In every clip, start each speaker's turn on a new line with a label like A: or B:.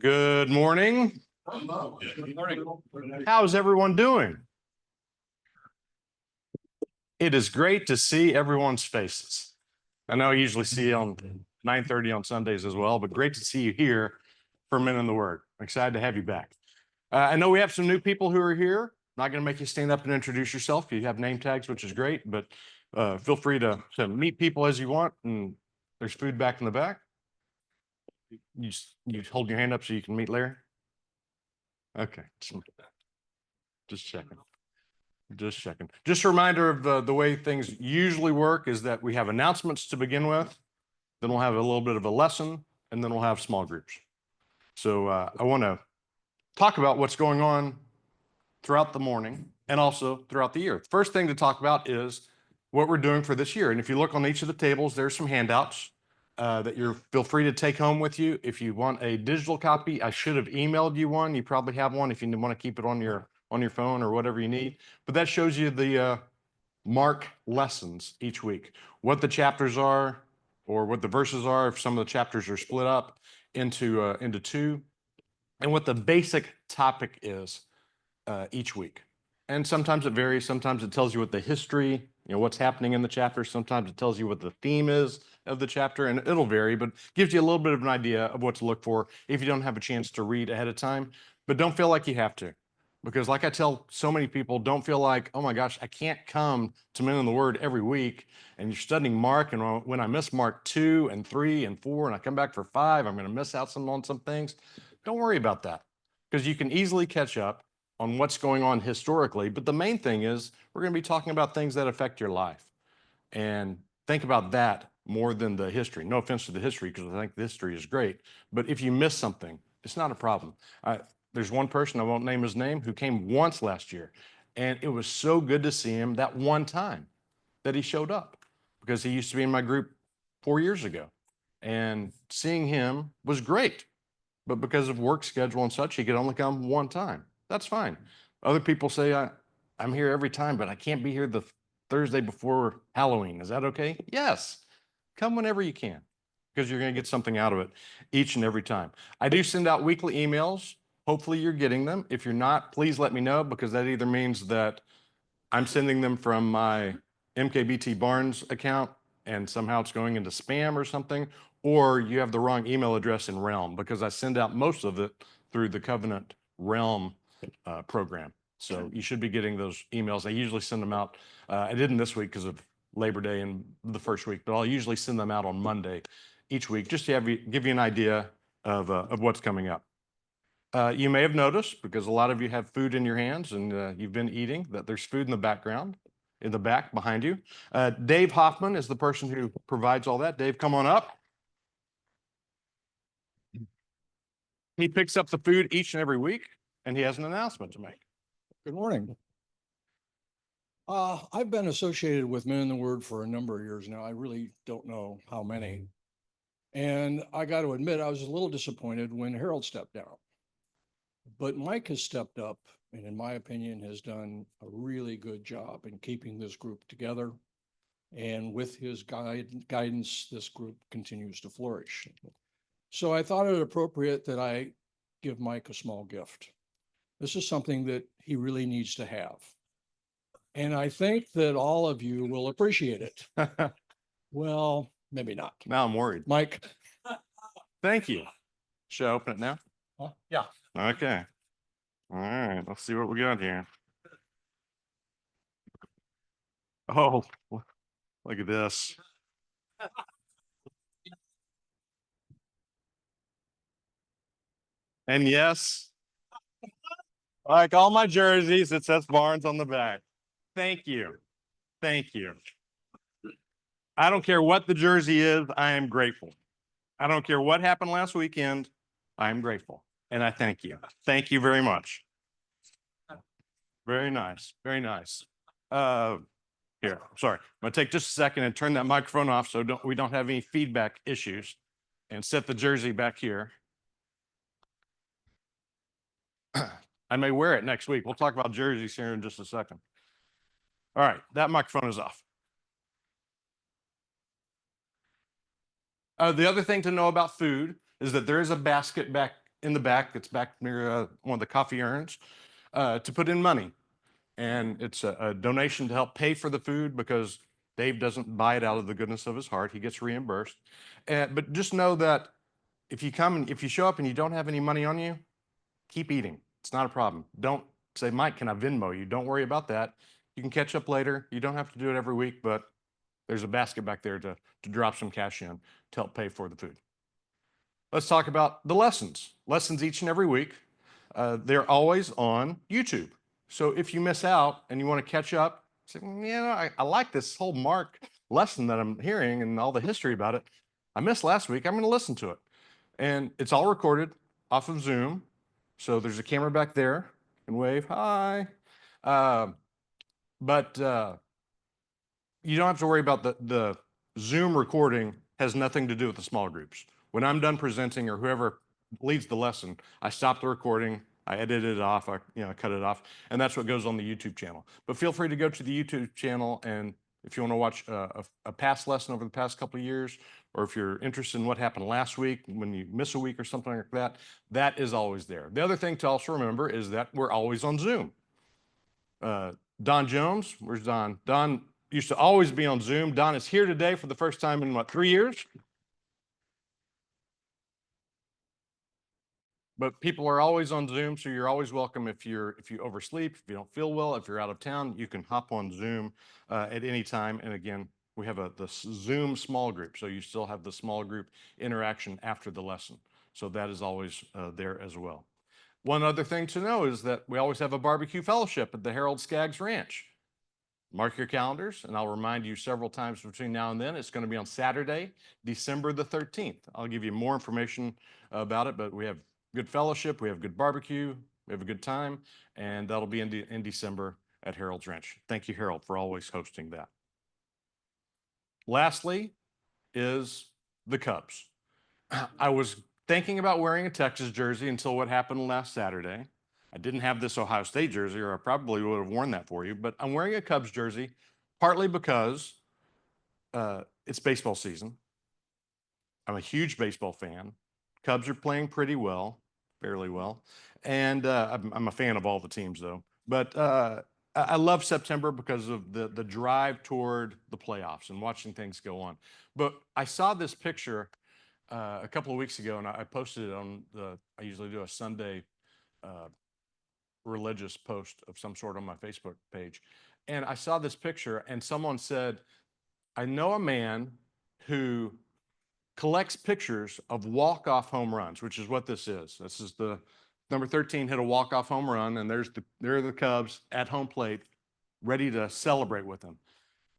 A: Good morning. How's everyone doing? It is great to see everyone's faces. I know I usually see you on 9:30 on Sundays as well, but great to see you here for Men in the Word. I'm excited to have you back. I know we have some new people who are here. Not going to make you stand up and introduce yourself. You have name tags, which is great, but feel free to meet people as you want. And there's food back in the back. You hold your hand up so you can meet Larry. Okay, just checking. Just checking. Just a reminder of the way things usually work is that we have announcements to begin with, then we'll have a little bit of a lesson, and then we'll have small groups. So I want to talk about what's going on throughout the morning and also throughout the year. First thing to talk about is what we're doing for this year. And if you look on each of the tables, there's some handouts that you're feel free to take home with you. If you want a digital copy, I should have emailed you one. You probably have one if you want to keep it on your phone or whatever you need. But that shows you the mark lessons each week, what the chapters are or what the verses are, if some of the chapters are split up into two, and what the basic topic is each week. And sometimes it varies. Sometimes it tells you what the history, what's happening in the chapter. Sometimes it tells you what the theme is of the chapter, and it'll vary, but gives you a little bit of an idea of what to look for if you don't have a chance to read ahead of time. But don't feel like you have to, because like I tell so many people, don't feel like, oh my gosh, I can't come to Men in the Word every week, and you're studying Mark, and when I miss Mark 2 and 3 and 4, and I come back for 5, I'm going to miss out on some things. Don't worry about that, because you can easily catch up on what's going on historically. But the main thing is we're going to be talking about things that affect your life, and think about that more than the history. No offense to the history, because I think the history is great. But if you miss something, it's not a problem. There's one person, I won't name his name, who came once last year. And it was so good to see him that one time that he showed up, because he used to be in my group 4 years ago. And seeing him was great. But because of work schedule and such, he could only come one time. That's fine. Other people say, I'm here every time, but I can't be here the Thursday before Halloween. Is that okay? Yes. Come whenever you can, because you're going to get something out of it each and every time. I do send out weekly emails. Hopefully you're getting them. If you're not, please let me know, because that either means that I'm sending them from my MKBT Barnes account and somehow it's going into spam or something, or you have the wrong email address in Realm, because I send out most of it through the Covenant Realm program. So you should be getting those emails. I usually send them out. I didn't this week because of Labor Day and the first week, but I'll usually send them out on Monday each week, just to give you an idea of what's coming up. You may have noticed, because a lot of you have food in your hands and you've been eating, that there's food in the background, in the back behind you. Dave Hoffman is the person who provides all that. Dave, come on up. He picks up the food each and every week, and he has an announcement to make.
B: Good morning. I've been associated with Men in the Word for a number of years now. I really don't know how many. And I got to admit, I was a little disappointed when Harold stepped down. But Mike has stepped up and, in my opinion, has done a really good job in keeping this group together. And with his guidance, this group continues to flourish. So I thought it appropriate that I give Mike a small gift. This is something that he really needs to have. And I think that all of you will appreciate it. Well, maybe not.
A: Now I'm worried.
B: Mike.
A: Thank you. Should I open it now?
B: Yeah.
A: Okay. All right. Let's see what we got here. Oh, look at this. And yes, like all my jerseys, it says Barnes on the back. Thank you. Thank you. I don't care what the jersey is, I am grateful. I don't care what happened last weekend, I am grateful. And I thank you. Thank you very much. Very nice. Very nice. Here, sorry. I'm going to take just a second and turn that microphone off so we don't have any feedback issues, and set the jersey back here. I may wear it next week. We'll talk about jerseys here in just a second. All right, that microphone is off. The other thing to know about food, is that there is a basket back in the back that's back near one of the coffee urns to put in money. And it's a donation to help pay for the food because Dave doesn't buy it out of the goodness of his heart. He gets reimbursed. But just know that if you come and if you show up and you don't have any money on you, keep eating. It's not a problem. Don't say, Mike, can I Venmo you? Don't worry about that. You can catch up later. You don't have to do it every week, but there's a basket back there to drop some cash in to help pay for the food. Let's talk about the lessons. Lessons each and every week. They're always on YouTube. So if you miss out and you want to catch up, say, I like this whole Mark lesson that I'm hearing and all the history about it. I missed last week. I'm going to listen to it. And it's all recorded off of Zoom. So there's a camera back there and wave, hi. But you don't have to worry about the Zoom recording has nothing to do with the small groups. When I'm done presenting or whoever leads the lesson, I stop the recording, I edit it off, I cut it off, and that's what goes on the YouTube channel. But feel free to go to the YouTube channel, and if you want to watch a past lesson over the past couple of years, or if you're interested in what happened last week when you miss a week or something like that, that is always there. The other thing to also remember is that we're always on Zoom. Don Jones, where's Don? Don used to always be on Zoom. Don is here today for the first time in what, 3 years? But people are always on Zoom, so you're always welcome. If you oversleep, if you don't feel well, if you're out of town, you can hop on Zoom at any time. And again, we have the Zoom small group, so you still have the small group interaction after the lesson. So that is always there as well. One other thing to know is that we always have a barbecue fellowship at the Harold Skaggs Ranch. Mark your calendars, and I'll remind you several times between now and then. It's going to be on Saturday, December the 13th. I'll give you more information about it, but we have good fellowship, we have good barbecue, we have a good time, and that'll be in December at Harold's Ranch. Thank you, Harold, for always hosting that. Lastly is the Cubs. I was thinking about wearing a Texas jersey until what happened last Saturday. I didn't have this Ohio State jersey, or I probably would have worn that for you, but I'm wearing a Cubs jersey partly because it's baseball season. I'm a huge baseball fan. Cubs are playing pretty well, fairly well. And I'm a fan of all the teams, though. But I love September because of the drive toward the playoffs and watching things go on. But I saw this picture a couple of weeks ago, and I posted it on I usually do a Sunday religious post of some sort on my Facebook page. And I saw this picture, and someone said, I know a man who collects pictures of walk-off home runs, which is what this is. This is the number 13 hit a walk-off home run, and there are the Cubs at home plate ready to celebrate with him.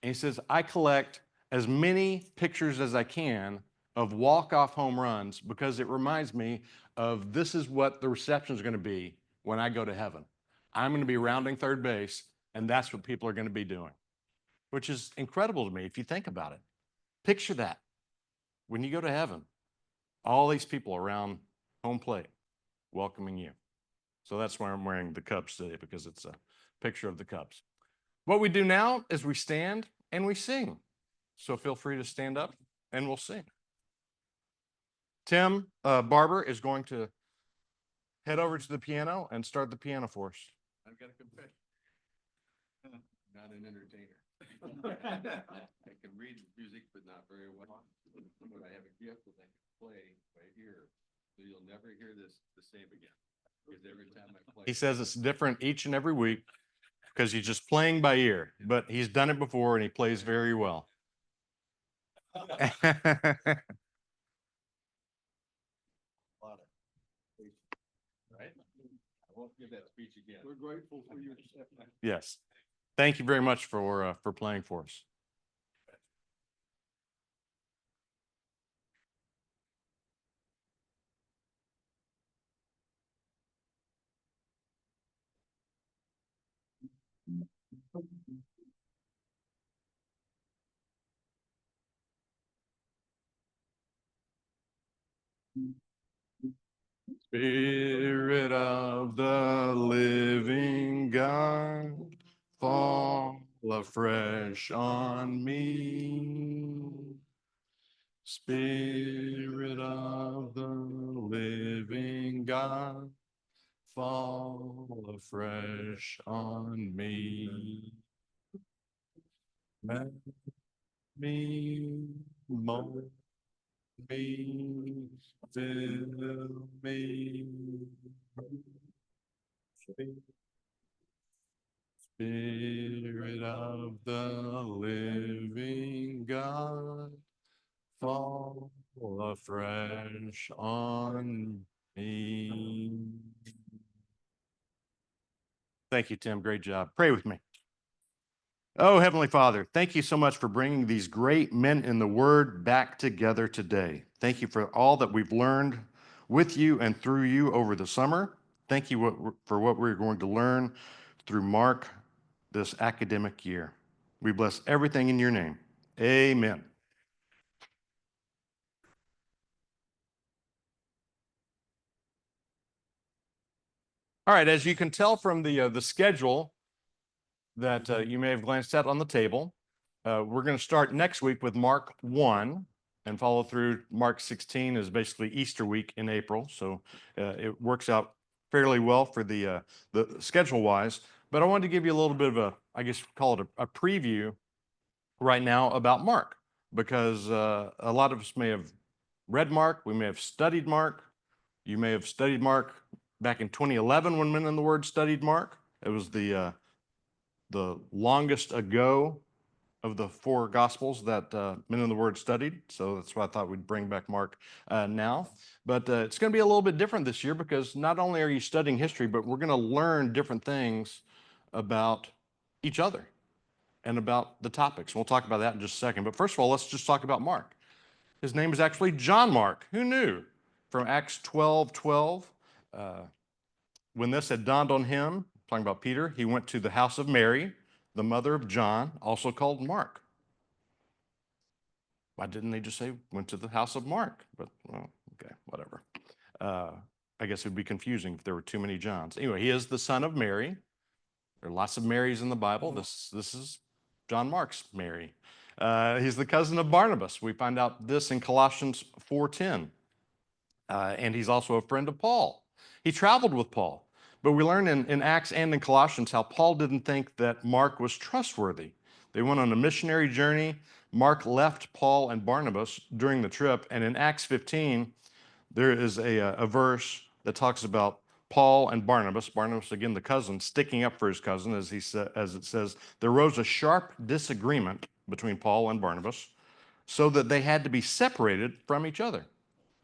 A: And he says, I collect as many pictures as I can of walk-off home runs because it reminds me of this is what the reception is going to be when I go to heaven. I'm going to be rounding third base, and that's what people are going to be doing, which is incredible to me if you think about it. Picture that. When you go to heaven, all these people around home plate welcoming you. So that's why I'm wearing the Cubs today, because it's a picture of the Cubs. What we do now is we stand and we sing. So feel free to stand up and we'll sing. Tim Barber is going to head over to the piano and start the piano for us.
C: I've got a confession. Not an entertainer. I can read music, but not very well. But I have a gift that I can play by ear, so you'll never hear this the same again. Because every time I play,
A: He says it's different each and every week because he's just playing by ear, but he's done it before and he plays very well.
C: right? I won't give that speech again.
B: We're grateful for you.
A: Yes. Thank you very much for playing for us. Spirit of the living God, fall afresh on me. Spirit of the living God, fall afresh on me. Let me mold me, fill me. Spirit of the living God, fall afresh on me. Thank you, Tim. Great job. Pray with me. Oh, Heavenly Father, thank you so much for bringing these great men in the Word back together today. Thank you for all that we've learned with you and through you over the summer. Thank you for what we're going to learn through Mark this academic year. We bless everything in your name. Amen. All right, as you can tell from the schedule that you may have glanced at on the table, we're going to start next week with Mark 1 and follow through. Mark 16 is basically Easter week in April, so it works out fairly well for the schedule wise. But I wanted to give you a little bit of a, I guess call it a preview right now about Mark, because a lot of us may have read Mark, we may have studied Mark. You may have studied Mark back in 2011 when Men in the Word studied Mark. It was the longest ago of the four Gospels that Men in the Word studied. So that's why I thought we'd bring back Mark now. But it's going to be a little bit different this year, because not only are you studying history, but we're going to learn different things about each other and about the topics. We'll talk about that in just a second. But first of all, let's just talk about Mark. His name is actually John Mark. Who knew? From Acts 12:12, when this had dawned on him, talking about Peter, he went to the house of Mary, the mother of John, also called Mark. Why didn't they just say went to the house of Mark? But, well, okay, whatever. I guess it would be confusing if there were too many Johns. Anyway, he is the son of Mary. There are lots of Marys in the Bible. This is John Mark's Mary. He's the cousin of Barnabas. We find out this in Colossians 4:10. And he's also a friend of Paul. He traveled with Paul. But we learn in Acts and in Colossians how Paul didn't think that Mark was trustworthy. They went on a missionary journey. Mark left Paul and Barnabas during the trip. And in Acts 15, there is a verse that talks about Paul and Barnabas, again, the cousin, sticking up for his cousin, as it says, there arose a sharp disagreement between Paul and Barnabas, so that they had to be separated from each other.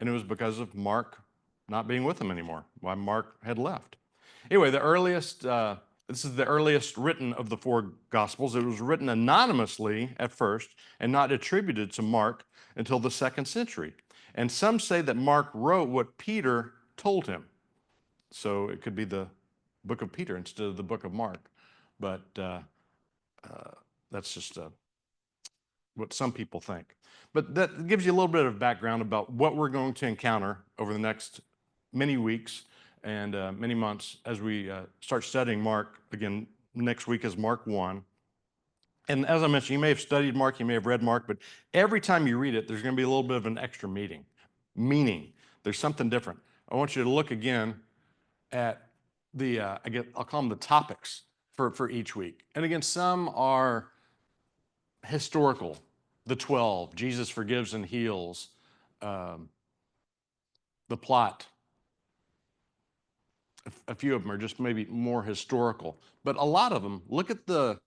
A: And it was because of Mark not being with them anymore, why Mark had left. Anyway, this is the earliest written of the four Gospels. It was written anonymously at first and not attributed to Mark until the 2nd century. And some say that Mark wrote what Peter told him. So it could be the book of Peter instead of the book of Mark. But that's just what some people think. But that gives you a little bit of background about what we're going to encounter over the next many weeks and many months as we start studying Mark. Again, next week is Mark 1. And as I mentioned, you may have studied Mark, you may have read Mark, but every time you read it, there's going to be a little bit of an extra meaning. There's something different. I want you to look again at I'll call them the topics for each week. And again, some are historical. The 12, Jesus forgives and heals, the plot. A few of them are just maybe more historical, but a lot of them, look at the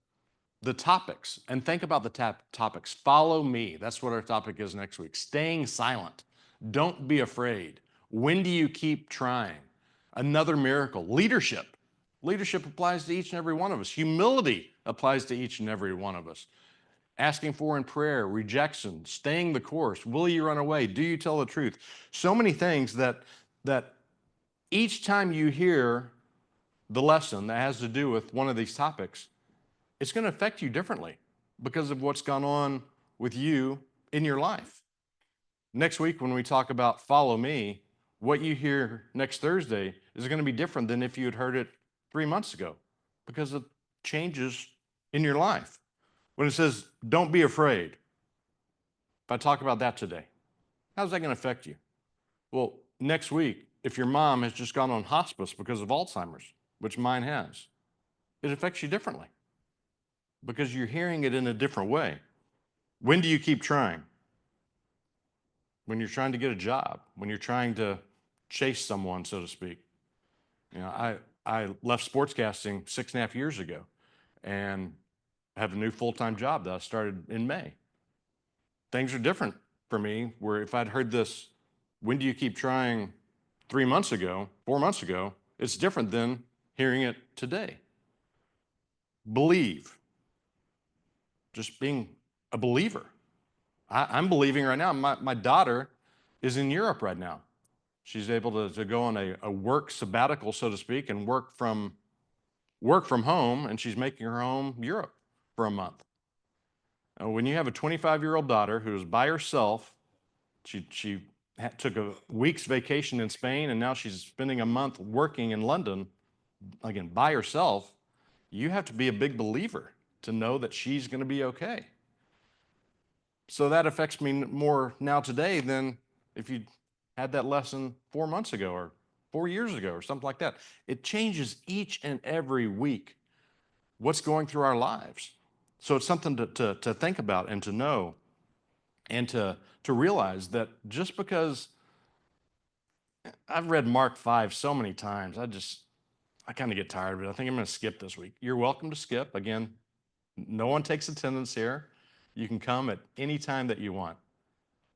A: topics and think about the topics. Follow me. That's what our topic is next week. Staying silent. Don't be afraid. When do you keep trying? Another miracle. Leadership. Leadership applies to each and every one of us. Humility applies to each and every one of us. Asking for in prayer, rejection, staying the course. Will you run away? Do you tell the truth? So many things that each time you hear the lesson that has to do with one of these topics, it's going to affect you differently because of what's gone on with you in your life. Next week, when we talk about follow me, what you hear next Thursday is going to be different than if you had heard it 3 months ago because of changes in your life. When it says, don't be afraid, if I talk about that today, How's that going to affect you? Well, next week, if your mom has just gone on hospice because of Alzheimer's, which mine has, it affects you differently because you're hearing it in a different way. When do you keep trying? When you're trying to get a job, when you're trying to chase someone, so to speak. You know, I left sportscasting 6.5 years ago and have a new full-time job that I started in May. Things are different for me, where if I'd heard this, when do you keep trying 3 months ago, 4 months ago, it's different than hearing it today. Believe. Just being a believer. I'm believing right now. My daughter is in Europe right now. She's able to go on a work sabbatical, so to speak, and work from home, and she's making her home Europe for a month. Now, when you have a 25-year-old daughter who is by herself, she took a week's vacation in Spain, and now she's spending a month working in London, again, by herself. You have to be a big believer to know that she's going to be okay. So that affects me more now today than if you had that lesson 4 months ago or 4 years ago or something like that. It changes each and every week what's going through our lives. So it's something to think about and to know and to realize that just because I've read Mark 5 so many times, I kind of get tired of it. I think I'm going to skip this week. You're welcome to skip. Again, no one takes attendance here. You can come at any time that you want.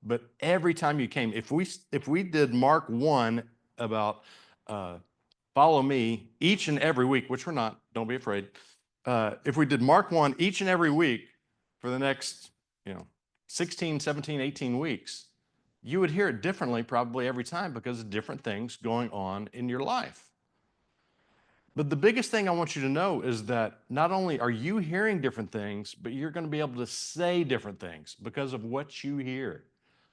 A: But every time you came, if we did Mark 1 about follow me each and every week, which we're not, don't be afraid. If we did Mark 1 each and every week for the next, 16, 17, 18 weeks, you would hear it differently probably every time because of different things going on in your life. But the biggest thing I want you to know is that not only are you hearing different things, but you're going to be able to say different things because of what you hear,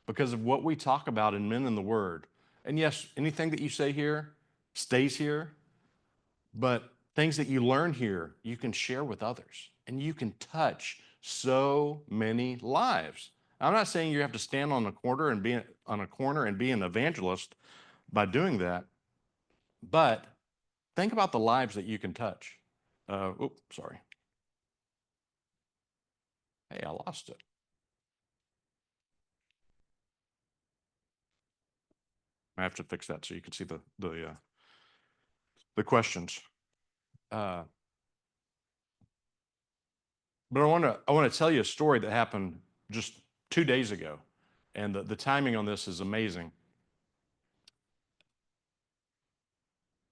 A: because of what we talk about in Men in the Word. And yes, anything that you say here stays here, but things that you learn here, you can share with others and you can touch so many lives. I'm not saying you have to stand on a corner and be an evangelist by doing that, but think about the lives that you can touch. Sorry. Hey, I lost it. I have to fix that so you can see the questions. But I want to tell you a story that happened just 2 days ago, and the timing on this is amazing.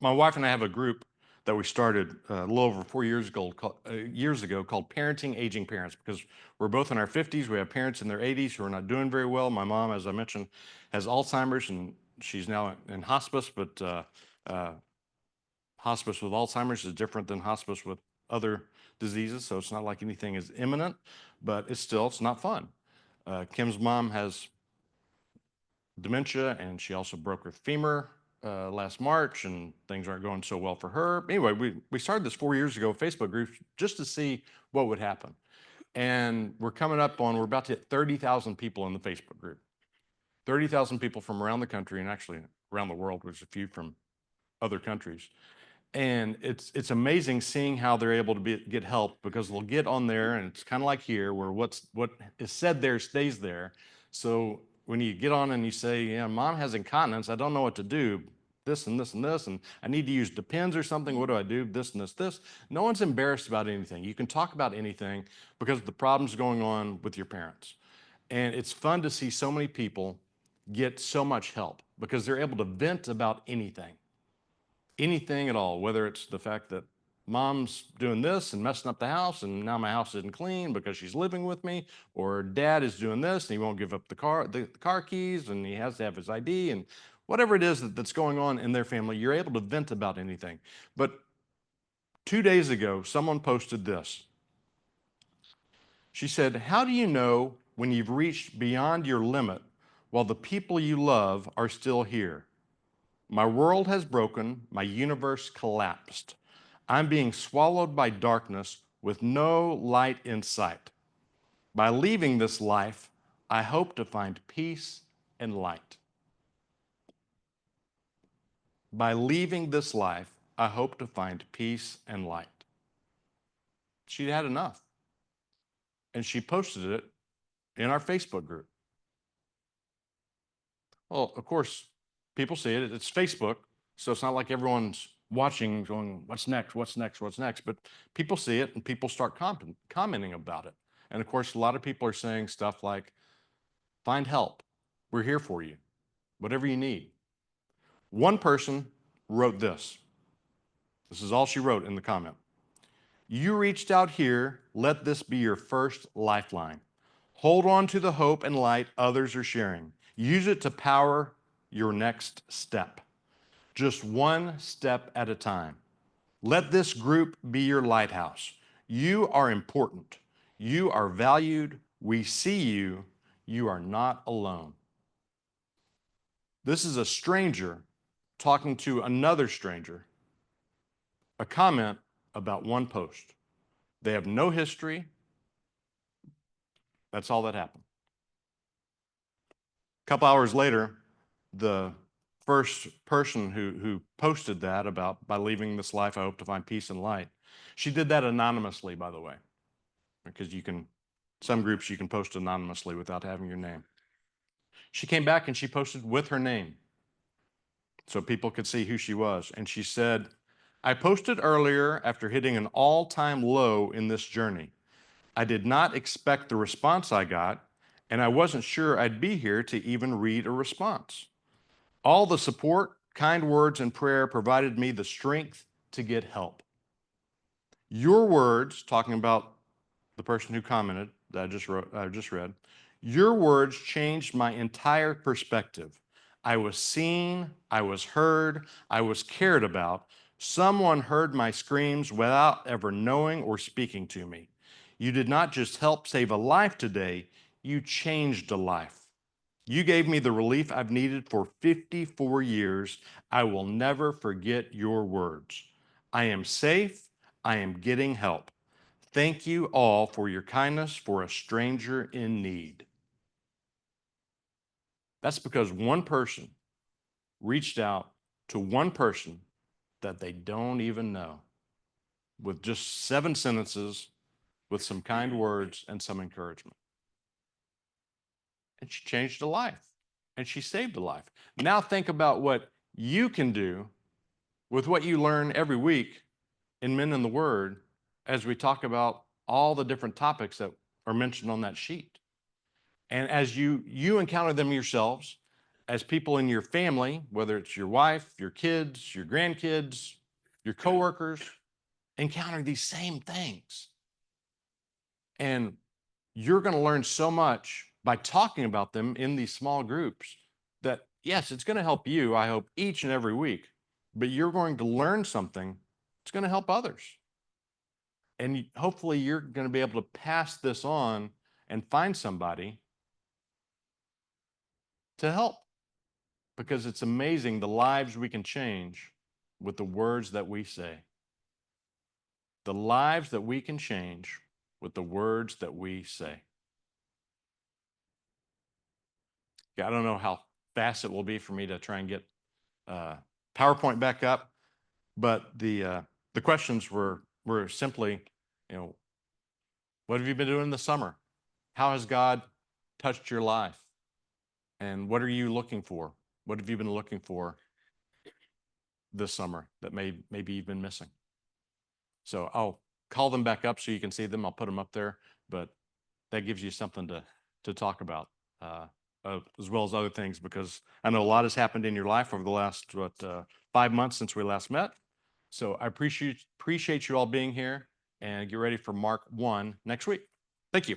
A: My wife and I have a group that we started a little over 4 years ago called Parenting Aging Parents, because we're both in our 50s. We have parents in their 80s who are not doing very well. My mom, as I mentioned, has Alzheimer's, and she's now in hospice, but hospice with Alzheimer's is different than hospice with other diseases, so it's not like anything is imminent, but it's not fun. Kim's mom has dementia, and she also broke her femur last March, and things aren't going so well for her. Anyway, we started this 4 years ago, Facebook group, just to see what would happen. And we're about to hit 30,000 people in the Facebook group. 30,000 people from around the country, and actually around the world. There's a few from other countries. And it's amazing seeing how they're able to get help, because they'll get on there, and it's kind of like here, where what is said there stays there. So when you get on and you say, yeah, mom has incontinence, I don't know what to do, this and this and this, and I need to use Depends or something, what do I do, this and this. No one's embarrassed about anything. You can talk about anything because of the problems going on with your parents. And it's fun to see so many people get so much help because they're able to vent about anything at all, whether it's the fact that mom's doing this and messing up the house, and now my house isn't clean because she's living with me, or dad is doing this and he won't give up the car keys, and he has to have his ID, and whatever it is that's going on in their family, you're able to vent about anything. But 2 days ago, someone posted this. She said, how do you know when you've reached beyond your limit while the people you love are still here? My world has broken, my universe collapsed. I'm being swallowed by darkness with no light in sight. By leaving this life, I hope to find peace and light. By leaving this life, I hope to find peace and light. She'd had enough. And she posted it in our Facebook group. Well, of course, people see it. It's Facebook. So it's not like everyone's watching going, what's next? What's next? What's next? But people see it and people start commenting about it. And of course, a lot of people are saying stuff like, find help. We're here for you. Whatever you need. One person wrote this. This is all she wrote in the comment. You reached out here. Let this be your first lifeline. Hold on to the hope and light others are sharing. Use it to power your next step. Just one step at a time. Let this group be your lighthouse. You are important. You are valued. We see you. You are not alone. This is a stranger talking to another stranger. A comment about one post. They have no history. That's all that happened. A couple hours later, the first person who posted that about by leaving this life, I hope to find peace and light. She did that anonymously, by the way, because some groups you can post anonymously without having your name. She came back and she posted with her name so people could see who she was. And she said, I posted earlier after hitting an all-time low in this journey. I did not expect the response I got, and I wasn't sure I'd be here to even read a response. All the support, kind words, and prayer provided me the strength to get help. Your words, talking about the person who commented that I just read, your words changed my entire perspective. I was seen, I was heard, I was cared about. Someone heard my screams without ever knowing or speaking to me. You did not just help save a life today, you changed a life. You gave me the relief I've needed for 54 years. I will never forget your words. I am safe. I am getting help. Thank you all for your kindness for a stranger in need. That's because one person reached out to one person that they don't even know with just 7 sentences, with some kind words and some encouragement. And she changed a life and she saved a life. Now think about what you can do with what you learn every week in Men in the Word as we talk about all the different topics that are mentioned on that sheet. And as you encounter them yourselves, as people in your family, whether it's your wife, your kids, your grandkids, your coworkers, encounter these same things. And you're going to learn so much by talking about them in these small groups that, yes, it's going to help you, I hope, each and every week, but you're going to learn something that's going to help others. And hopefully you're going to be able to pass this on and find somebody to help, because it's amazing the lives we can change with the words that we say. The lives that we can change with the words that we say. I don't know how fast it will be for me to try and get PowerPoint back up, but the questions were simply, what have you been doing this summer? How has God touched your life? And what are you looking for? What have you been looking for this summer that maybe you've been missing? So I'll call them back up so you can see them. I'll put them up there, but that gives you something to talk about. As well as other things, because I know a lot has happened in your life over the last 5 months since we last met. So I appreciate you all being here, and get ready for Mark 1 next week. Thank you.